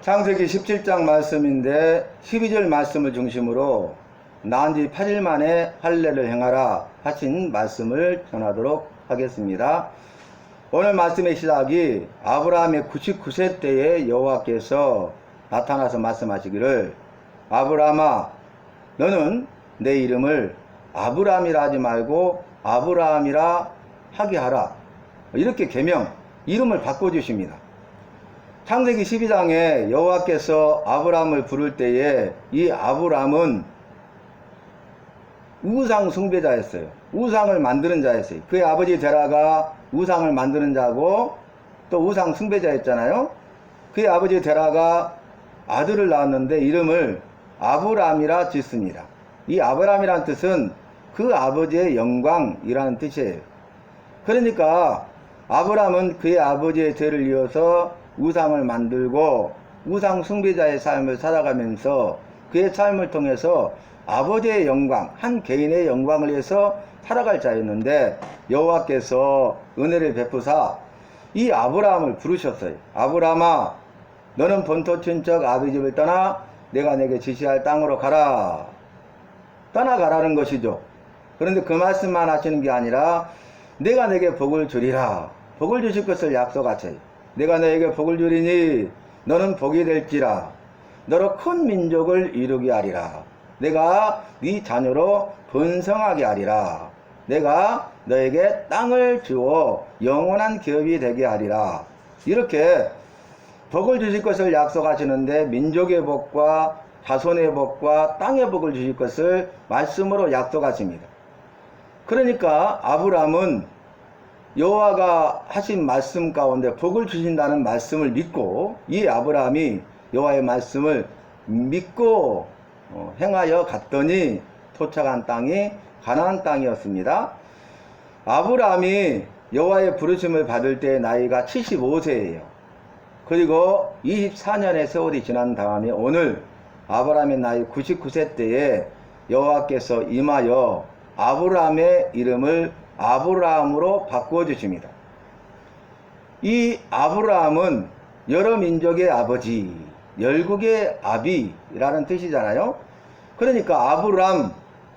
창세기 17장 말씀인데 12절 말씀을 중심으로 나은 지 8일 만에 할례를 행하라 하신 말씀을 전하도록 하겠습니다. 오늘 말씀의 시작이 아브라함의 99세 때에 여호와께서 나타나서 말씀하시기를 아브라함아 너는 내 이름을 아브라함이라 하지 말고 아브라함이라 하게 하라, 이렇게 계명 이름을 바꿔주십니다. 창세기 12장에 여호와께서 아브라함을 부를 때에 이 아브라함은 우상 숭배자였어요. 우상을 만드는 자였어요. 그의 아버지 데라가 우상을 만드는 자고 또 우상 숭배자였잖아요. 그의 아버지 데라가 아들을 낳았는데 이름을 아브라함이라 짓습니다. 이 아브라함이라는 뜻은 그 아버지의 영광이라는 뜻이에요. 그러니까 아브라함은 그의 아버지의 죄를 이어서 우상을 만들고 우상 숭배자의 삶을 살아가면서 그의 삶을 통해서 아버지의 영광, 한 개인의 영광을 위해서 살아갈 자였는데 여호와께서 은혜를 베푸사 이 아브라함을 부르셨어요. 아브라함아 너는 본토 친척 아비 집을 떠나 내가 내게 지시할 땅으로 가라. 떠나가라는 것이죠. 그런데 그 말씀만 하시는 게 아니라 내가 내게 복을 주리라, 복을 주실 것을 약속하세요. 내가 너에게 복을 주리니 너는 복이 될지라, 너로 큰 민족을 이루게 하리라. 내가 네 자녀로 번성하게 하리라. 내가 너에게 땅을 주어 영원한 기업이 되게 하리라. 이렇게 복을 주실 것을 약속하시는데 민족의 복과 자손의 복과 땅의 복을 주실 것을 말씀으로 약속하십니다. 그러니까 아브라함은 여호와가 하신 말씀 가운데 복을 주신다는 말씀을 믿고 이 아브라함이 여호와의 말씀을 믿고 행하여 갔더니 도착한 땅이 가나안 땅이었습니다. 아브라함이 여호와의 부르심을 받을 때 나이가 75세예요. 그리고 24년의 세월이 지난 다음에 오늘 아브라함의 나이 99세 때에 여호와께서 임하여 아브라함의 이름을 아브라함으로 바꾸어 주십니다. 이 아브라함은 여러 민족의 아버지, 열국의 아비라는 뜻이잖아요. 그러니까 아브람,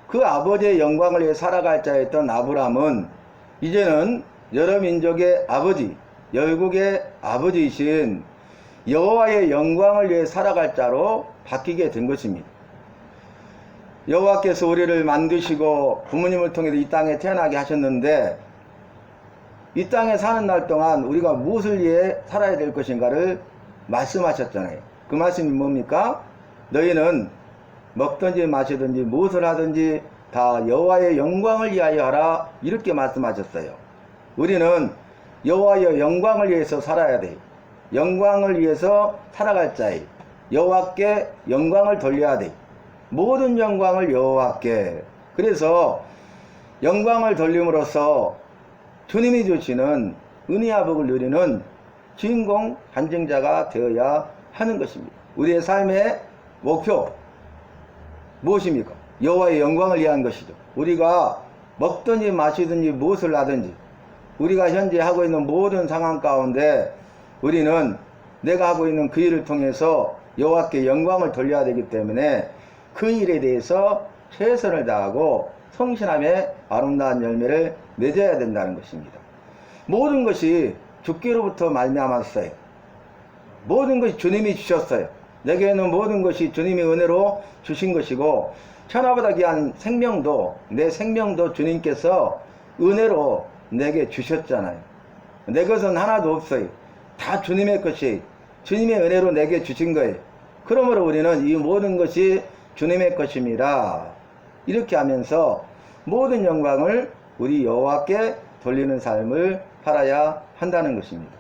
그 아버지의 영광을 위해 살아갈 자였던 아브람은 이제는 여러 민족의 아버지, 열국의 아버지이신 여호와의 영광을 위해 살아갈 자로 바뀌게 된 것입니다. 여호와께서 우리를 만드시고 부모님을 통해서 이 땅에 태어나게 하셨는데 이 땅에 사는 날 동안 우리가 무엇을 위해 살아야 될 것인가를 말씀하셨잖아요. 그 말씀이 뭡니까? 너희는 먹든지 마시든지 무엇을 하든지 다 여호와의 영광을 위하여 하라, 이렇게 말씀하셨어요. 우리는 여호와의 영광을 위해서 살아야 돼. 영광을 위해서 살아갈 자예요. 여호와께 영광을 돌려야 돼. 모든 영광을 여호와께. 그래서 영광을 돌림으로써 주님이 주시는 은혜와 복을 누리는 주인공 간증자가 되어야 하는 것입니다. 우리의 삶의 목표 무엇입니까? 여호와의 영광을 위한 것이죠. 우리가 먹든지 마시든지 무엇을 하든지 우리가 현재 하고 있는 모든 상황 가운데 우리는 내가 하고 있는 그 일을 통해서 여호와께 영광을 돌려야 되기 때문에 그 일에 대해서 최선을 다하고 성실함의 아름다운 열매를 맺어야 된다는 것입니다. 모든 것이 주께로부터 말미암았어요. 모든 것이 주님이 주셨어요. 내게는 모든 것이 주님의 은혜로 주신 것이고 천하보다 귀한 생명도, 내 생명도 주님께서 은혜로 내게 주셨잖아요. 내 것은 하나도 없어요. 다 주님의 것이 주님의 은혜로 내게 주신 거예요. 그러므로 우리는 이 모든 것이 주님의 것입니다. 이렇게 하면서 모든 영광을 우리 여호와께 돌리는 삶을 살아야 한다는 것입니다.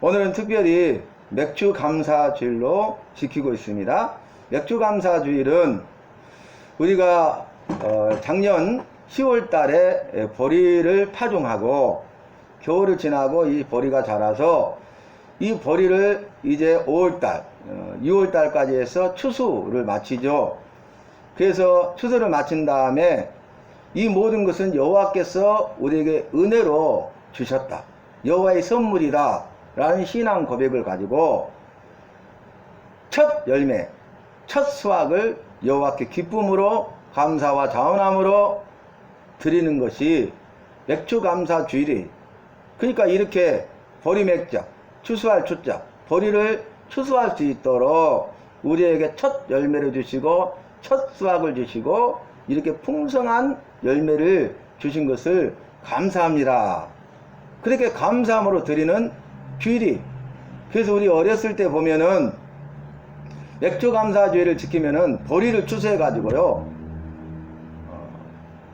오늘은 특별히 맥주 감사주일로 지키고 있습니다. 맥주 감사주일은 우리가 작년 10월 달에 보리를 파종하고 겨울을 지나고 이 보리가 자라서 이 보리를 이제 5월달, 6월달까지 해서 추수를 마치죠. 그래서 추수를 마친 다음에 이 모든 것은 여호와께서 우리에게 은혜로 주셨다, 여호와의 선물이다 라는 신앙 고백을 가지고 첫 열매, 첫 수확을 여호와께 기쁨으로 감사와 자원함으로 드리는 것이 맥추감사 주일이. 그러니까 이렇게 보리 맥자, 추수할 추자, 보리를 추수할 수 있도록 우리에게 첫 열매를 주시고 첫 수확을 주시고 이렇게 풍성한 열매를 주신 것을 감사합니다. 그렇게 감사함으로 드리는 주일이. 그래서 우리 어렸을 때 보면은 맥주감사주일을 지키면은 보리를 추수해 가지고요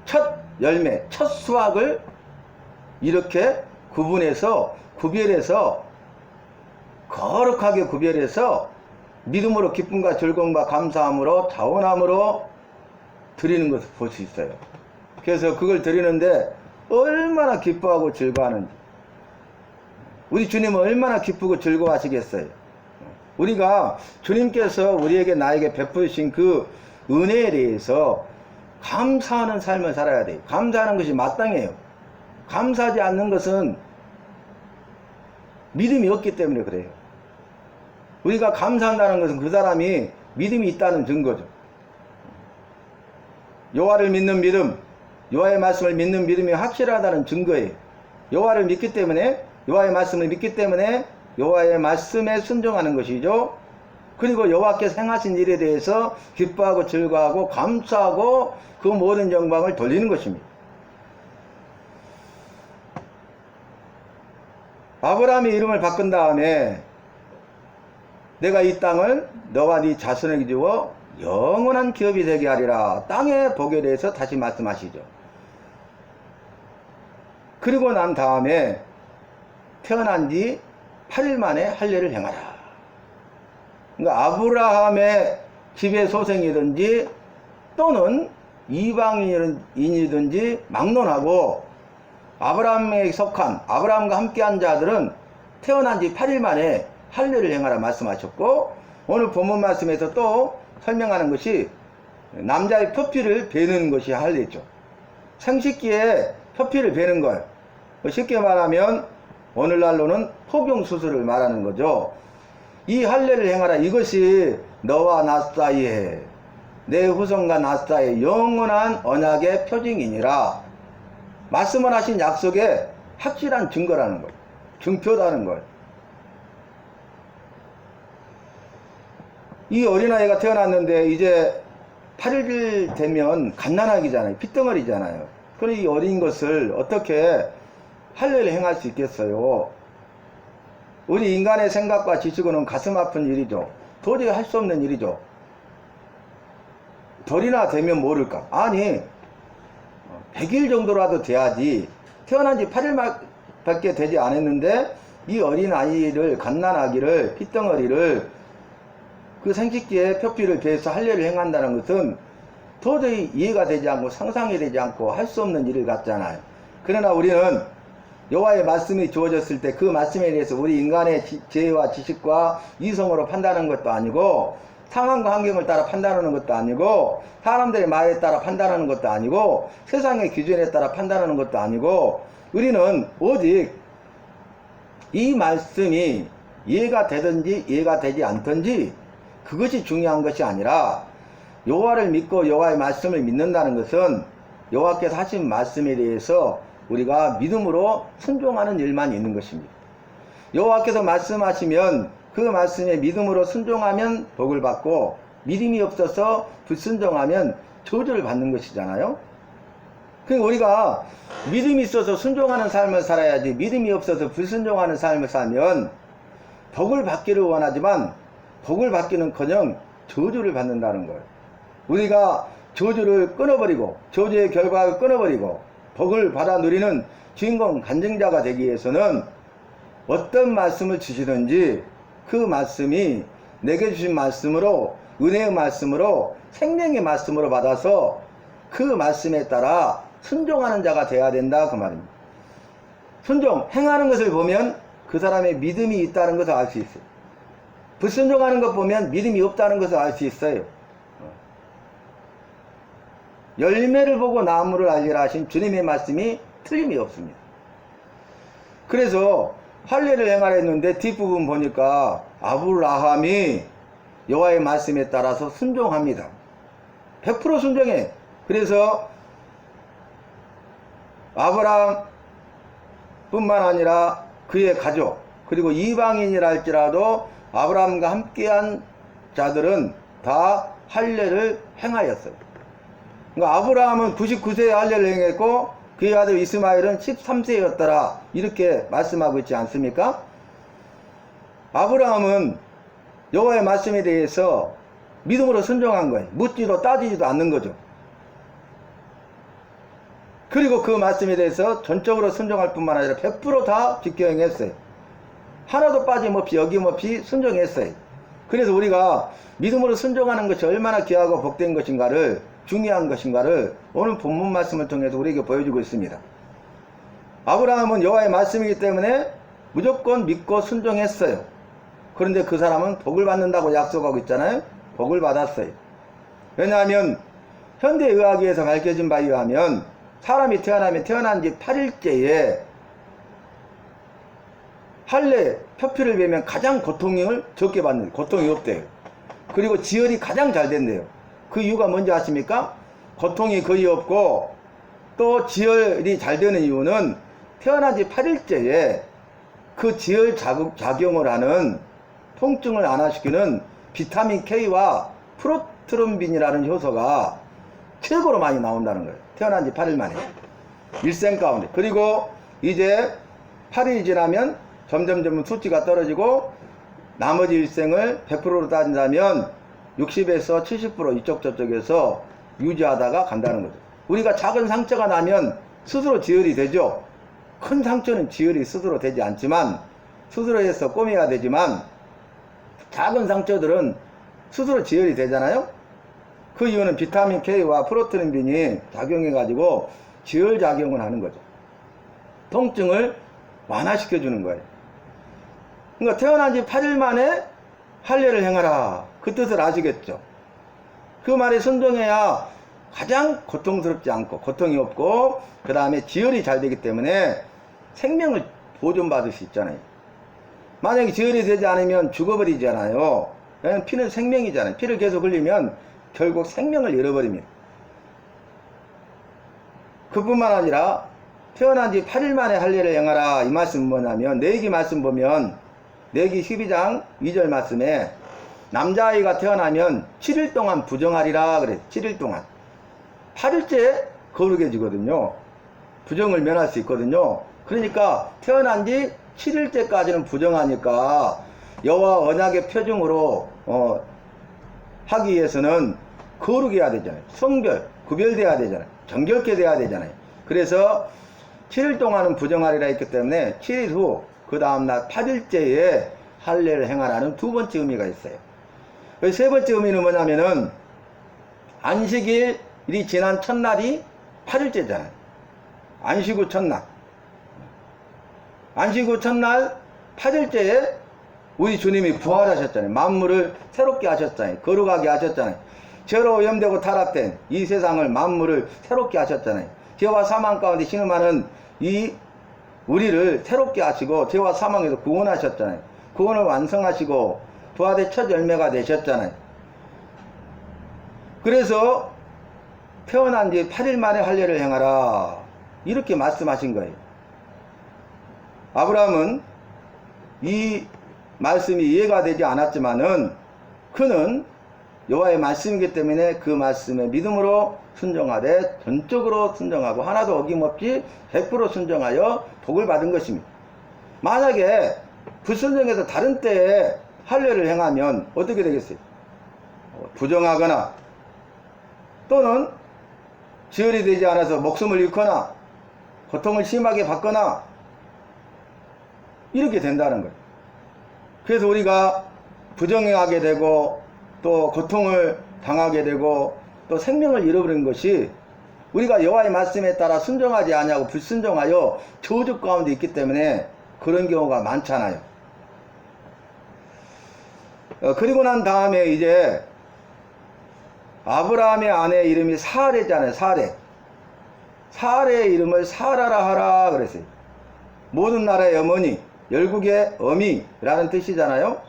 첫 열매, 첫 수확을 이렇게 구별해서 거룩하게 구별해서 믿음으로 기쁨과 즐거움과 감사함으로 자원함으로 드리는 것을 볼 수 있어요. 그래서 그걸 드리는데 얼마나 기뻐하고 즐거워하는지. 우리 주님은 얼마나 기쁘고 즐거워하시겠어요. 우리가 주님께서 우리에게 나에게 베푸신 그 은혜에 대해서 감사하는 삶을 살아야 돼요. 감사하는 것이 마땅해요. 감사하지 않는 것은 믿음이 없기 때문에 그래요. 우리가 감사한다는 것은 그 사람이 믿음이 있다는 증거죠. 여호와를 믿는 믿음, 여호와의 말씀을 믿는 믿음이 확실하다는 증거예요. 여호와를 믿기 때문에, 여호와의 말씀을 믿기 때문에 여호와의 말씀에 순종하는 것이죠. 그리고 여호와께서 행하신 일에 대해서 기뻐하고 즐거워하고 감사하고 그 모든 영광을 돌리는 것입니다. 아브라함이 이름을 바꾼 다음에 내가 이 땅을 너와 네 자손에게 주어 영원한 기업이 되게 하리라. 땅의 복에 대해서 다시 말씀하시죠. 그리고 난 다음에 태어난 지 8일 만에 할례를 행하라. 그러니까 아브라함의 집의 소생이든지 또는 이방인이든지 막론하고 아브라함에 속한 아브라함과 함께한 자들은 태어난 지 8일 만에 할례를 행하라 말씀하셨고, 오늘 본문 말씀에서 또 설명하는 것이 남자의 표피를 베는 것이 할례죠. 생식기에 표피를 베는 걸, 쉽게 말하면 오늘날로는 포경 수술을 말하는 거죠. 이 할례를 행하라, 이것이 너와 나 사이에, 내 후손과 나 사이에 영원한 언약의 표징이니라. 말씀을 하신 약속의 확실한 증거라는 것, 증표라는 것. 이 어린아이가 태어났는데 이제 8일 되면 갓난아기잖아요. 핏덩어리잖아요. 그럼 이 어린 것을 어떻게 할례를 행할 수 있겠어요? 우리 인간의 생각과 지식으로는 가슴 아픈 일이죠. 도저히 할 수 없는 일이죠. 벌이나 되면 모를까? 아니, 100일 정도라도 돼야지. 태어난 지 8일밖에 되지 않았는데 이 어린아이를, 갓난아기를, 핏덩어리를 그 생식기에 표피를 베어서 할례를 행한다는 것은 도저히 이해가 되지 않고 상상이 되지 않고 할 수 없는 일을 같잖아요. 그러나 우리는 여호와의 말씀이 주어졌을 때 그 말씀에 대해서 우리 인간의 지혜와 지식과 이성으로 판단하는 것도 아니고, 상황과 환경을 따라 판단하는 것도 아니고, 사람들의 말에 따라 판단하는 것도 아니고, 세상의 기준에 따라 판단하는 것도 아니고, 우리는 오직 이 말씀이 이해가 되든지 이해가 되지 않든지 그것이 중요한 것이 아니라, 여호와를 믿고 여호와의 말씀을 믿는다는 것은 여호와께서 하신 말씀에 대해서 우리가 믿음으로 순종하는 일만 있는 것입니다. 여호와께서 말씀하시면 그 말씀에 믿음으로 순종하면 복을 받고, 믿음이 없어서 불순종하면 저주를 받는 것이잖아요. 그러니까 우리가 믿음이 있어서 순종하는 삶을 살아야지, 믿음이 없어서 불순종하는 삶을 살면 복을 받기를 원하지만 복을 받기는커녕 저주를 받는다는 거예요. 우리가 저주를 끊어버리고, 저주의 결과를 끊어버리고 복을 받아 누리는 주인공 간증자가 되기 위해서는 어떤 말씀을 주시든지 그 말씀이 내게 주신 말씀으로, 은혜의 말씀으로, 생명의 말씀으로 받아서 그 말씀에 따라 순종하는 자가 되어야 된다, 그 말입니다. 순종, 행하는 것을 보면 그 사람의 믿음이 있다는 것을 알 수 있어요. 불순종하는 것 보면 믿음이 없다는 것을 알 수 있어요. 열매를 보고 나무를 알리라 하신 주님의 말씀이 틀림이 없습니다. 그래서 할례를 행하라 했는데 뒷부분 보니까 아브라함이 여호와의 말씀에 따라서 순종합니다. 100% 순종해. 그래서 아브라함 뿐만 아니라 그의 가족, 그리고 이방인이라 할지라도 아브라함과 함께한 자들은 다 할례를 행하였어요. 그러니까 아브라함은 99세에 할례를 행했고 그의 아들 이스마엘은 13세였더라 이렇게 말씀하고 있지 않습니까? 아브라함은 여호와의 말씀에 대해서 믿음으로 순종한 거예요. 묻지도 따지지도 않는 거죠. 그리고 그 말씀에 대해서 전적으로 순종할 뿐만 아니라 100% 지켜 행했어요. 하나도 빠짐없이 여김없이 순종했어요. 그래서 우리가 믿음으로 순종하는 것이 얼마나 귀하고 복된 것인가를, 중요한 것인가를 오늘 본문 말씀을 통해서 우리에게 보여주고 있습니다. 아브라함은 여호와의 말씀이기 때문에 무조건 믿고 순종했어요. 그런데 그 사람은 복을 받는다고 약속하고 있잖아요. 복을 받았어요. 왜냐하면 현대의학에서 밝혀진 바에 의하면 사람이 태어나면 태어난 지 8일째에 할례 표피를 베면 가장 고통을 적게 받는, 고통이 없대요. 그리고 지혈이 가장 잘 된대요. 그 이유가 뭔지 아십니까? 고통이 거의 없고 또 지혈이 잘 되는 이유는 태어난 지 8일째에 그 지혈 작용을 하는, 통증을 완화시키는 비타민 K와 프로트럼빈이라는 효소가 최고로 많이 나온다는 거예요. 태어난 지 8일 만에. 일생 가운데. 그리고 이제 8일이 지나면 점점 수치가 떨어지고 나머지 일생을 100%로 따진다면 60에서 70% 이쪽 저쪽에서 유지하다가 간다는 거죠. 우리가 작은 상처가 나면 스스로 지혈이 되죠. 큰 상처는 지혈이 스스로 되지 않지만, 스스로 해서 꼬매야 되지만 작은 상처들은 스스로 지혈이 되잖아요. 그 이유는 비타민 K와 프로트럼빈이 작용해 가지고 지혈 작용을 하는 거죠. 통증을 완화시켜 주는 거예요. 그러니까 태어난 지 8일 만에 할례를 행하라, 그 뜻을 아시겠죠? 그 말에 순종해야 가장 고통스럽지 않고 고통이 없고 그 다음에 지혈이 잘 되기 때문에 생명을 보존받을 수 있잖아요. 만약에 지혈이 되지 않으면 죽어버리잖아요. 피는 생명이잖아요. 피를 계속 흘리면 결국 생명을 잃어버립니다. 그뿐만 아니라 태어난 지 8일 만에 할례를 행하라, 이 말씀은 뭐냐면 레위기 말씀 보면 레위기 12장 2절 말씀에 남자아이가 태어나면 7일 동안 부정하리라 그래. 7일 동안. 8일째 거룩해지거든요. 부정을 면할 수 있거든요. 그러니까 태어난 지 7일째까지는 부정하니까 여호와 언약의 표징으로 하기 위해서는 거룩해야 되잖아요. 성별, 구별돼야 되잖아요. 정결케 돼야 되잖아요. 그래서 7일 동안은 부정하리라 했기 때문에 7일 후 그 다음날 8일째에 할례를 행하라는 두 번째 의미가 있어요. 세 번째 의미는 뭐냐면은 안식일이 지난 첫날이 8일째잖아요. 안식 후 첫날. 안식 후 첫날 8일째에 우리 주님이 부활하셨잖아요. 만물을 새롭게 하셨잖아요. 거룩하게 하셨잖아요. 죄로 오염되고 타락된 이 세상을, 만물을 새롭게 하셨잖아요. 죄와 사망 가운데 신음하는 이 우리를 새롭게 하시고 죄와 사망에서 구원하셨잖아요. 구원을 완성하시고 부활의 첫 열매가 되셨잖아요. 그래서 태어난 지 8일 만에 할례를 행하라, 이렇게 말씀하신 거예요. 아브라함은 이 말씀이 이해가 되지 않았지만은 그는 여호와의 말씀이기 때문에 그 말씀에 믿음으로 순종하되 전적으로 순종하고 하나도 어김없이 100% 순종하여 복을 받은 것입니다. 만약에 불순종해서 다른 때에 할례를 행하면 어떻게 되겠어요? 부정하거나 또는 지혈이 되지 않아서 목숨을 잃거나 고통을 심하게 받거나 이렇게 된다는 거예요. 그래서 우리가 부정하게 되고 또 고통을 당하게 되고 또 생명을 잃어버린 것이 우리가 여호와의 말씀에 따라 순종하지 아니하고 불순종하여 저주 가운데 있기 때문에 그런 경우가 많잖아요. 그리고 난 다음에 이제 아브라함의 아내 이름이 사레잖아요. 사레의 이름을 사라라 하라 그랬어요. 모든 나라의 어머니, 열국의 어미라는 뜻이잖아요.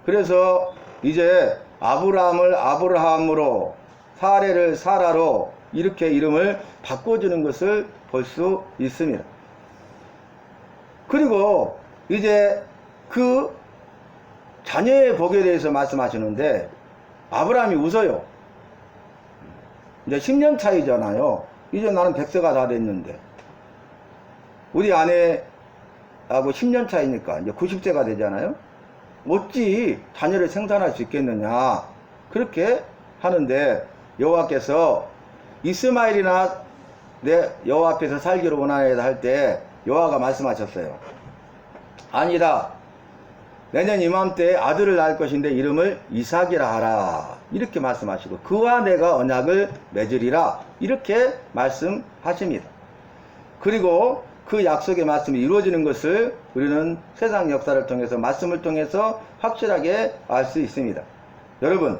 그래서 이제 아브라함을 아브라함으로, 사레를 사라로 이렇게 이름을 바꿔주는 것을 볼 수 있습니다. 그리고 이제 그 자녀의 복에 대해서 말씀하시는데 아브라함이 웃어요. 이제 10년 차이잖아요. 이제 나는 100세가 다 됐는데 우리 아내하고 10년 차이니까 이제 90세가 되잖아요. 어찌 자녀를 생산할 수 있겠느냐 그렇게 하는데 여호와께서 이스마엘이나 내 여호와 앞에서 살기를 원하여다 할 때 여호와가 말씀하셨어요. 아니다. 내년 이맘때에 아들을 낳을 것인데 이름을 이삭이라 하라. 이렇게 말씀하시고 그와 내가 언약을 맺으리라. 이렇게 말씀하십니다. 그리고 그 약속의 말씀이 이루어지는 것을 우리는 세상 역사를 통해서 말씀을 통해서 확실하게 알 수 있습니다. 여러분,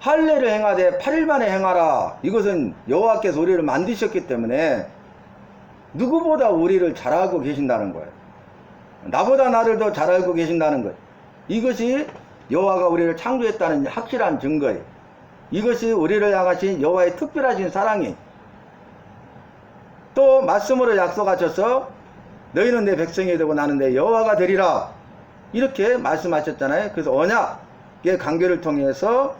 할례를 행하되 8일 만에 행하라. 이것은 여호와께서 우리를 만드셨기 때문에 누구보다 우리를 잘 알고 계신다는 거예요. 나보다 나를 더 잘 알고 계신다는 것. 이것이 여호와가 우리를 창조했다는 확실한 증거예요. 이것이 우리를 향하신 여호와의 특별하신 사랑이. 또 말씀으로 약속하셔서 너희는 내 백성이 되고 나는 내 여호와가 되리라. 이렇게 말씀하셨잖아요. 그래서 언약의 관계를 통해서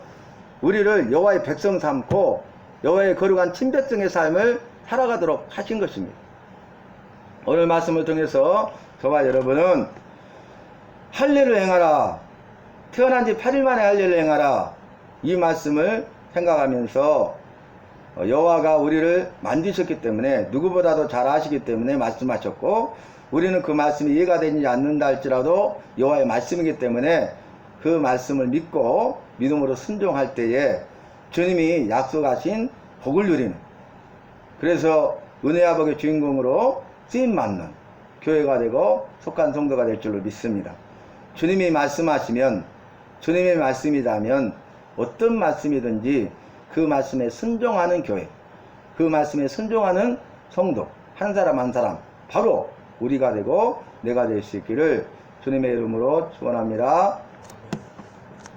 우리를 여호와의 백성 삼고 여호와의 거룩한 친백성의 삶을 살아가도록 하신 것입니다. 오늘 말씀을 통해서 저와 여러분은 할례를 행하라. 태어난 지 8일 만에 할례를 행하라. 이 말씀을 생각하면서 여호와가 우리를 만드셨기 때문에 누구보다도 잘 아시기 때문에 말씀하셨고 우리는 그 말씀이 이해가 되지 않는다 할지라도 여호와의 말씀이기 때문에 그 말씀을 믿고 믿음으로 순종할 때에 주님이 약속하신 복을 누리는, 그래서 은혜와 복의 주인공으로 쓰임받는 교회가 되고 속한 성도가 될 줄로 믿습니다. 주님이 말씀하시면, 주님의 말씀이라면 어떤 말씀이든지 그 말씀에 순종하는 교회, 그 말씀에 순종하는 성도 한 사람 한 사람 바로 우리가 되고 내가 될 수 있기를 주님의 이름으로 축원합니다.